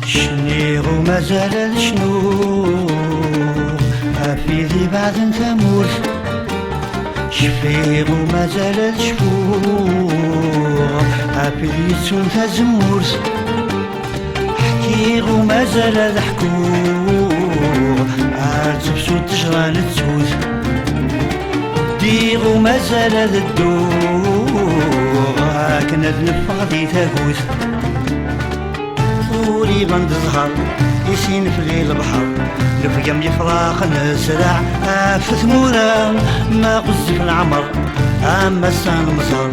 شنيغ وما زال الشنوغ عفيدي بعد ثمور شفيغ وما زال الشفوغ عفيدي يسون تزمور حكيغ وما زال الحكوغ عارتب سود تجران تسوز ديغ وما زال الدوغ هاكنا النفغ تاهوز ولي بند زهر يسين في ليل البحر نفقم يفراق نسرع في ثمورة ما غز في العمر أما السان مصر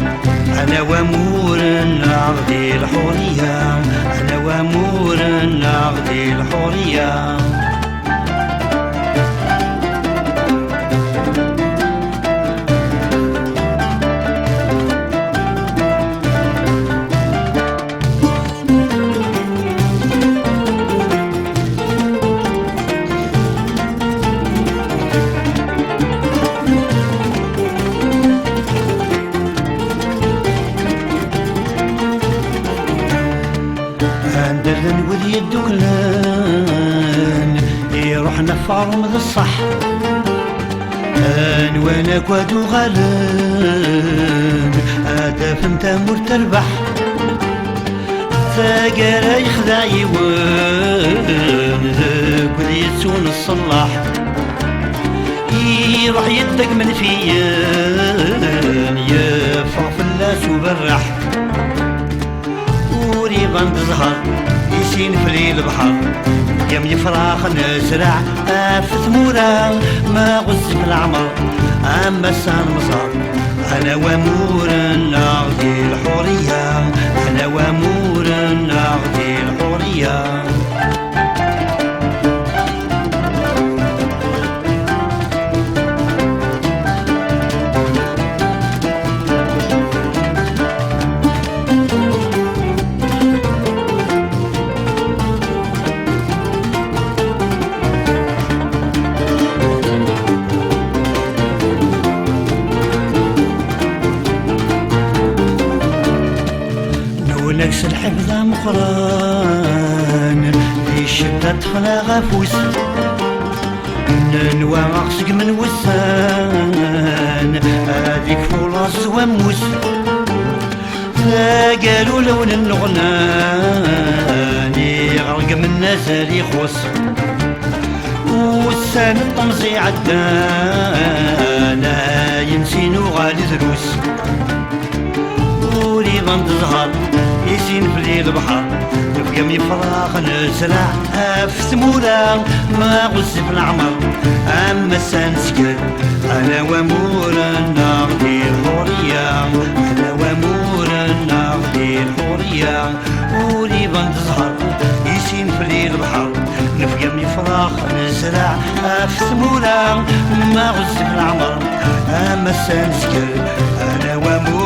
أنا وامور نغدي الحورية أنا وامور نغدي الحورية عندلن ولي الدكلان يروح نفعرم ذا الصح وانا كوادو غالان هدف انت مور تربح ثاقرا يخدع يوان ذاك ولي يتسون الصلاح يروح يدك من فيان يفرح في اللاس وبرح بند زهر يسين في ليل البحر يم يفراخ نزرع في ثمورة ما غز في العمر أما السان مصر أنا وامور نغدي الحورية أنا وامور نغدي الحورية نكس الحفظ مقران في شدة فلا غفوس ننوى غصق من وسان هذيك فولاص وموس قالوا لون النغنان يغرق من نزل يخوص والسان الطمزي عدانا ينسينو غالي دروس ولي بند زهر يسين في ليل البحر نفقم يفراغ نزرع في ثمورة ما غز في العمر أما السان سكر أنا وامور نغدي الحورية أنا وامور نغدي الحورية ولي بند زهر يسين في ليل البحر نفقم يفراغ نزرع في ثمورة ما غز في العمر أما السان سكر أنا وامور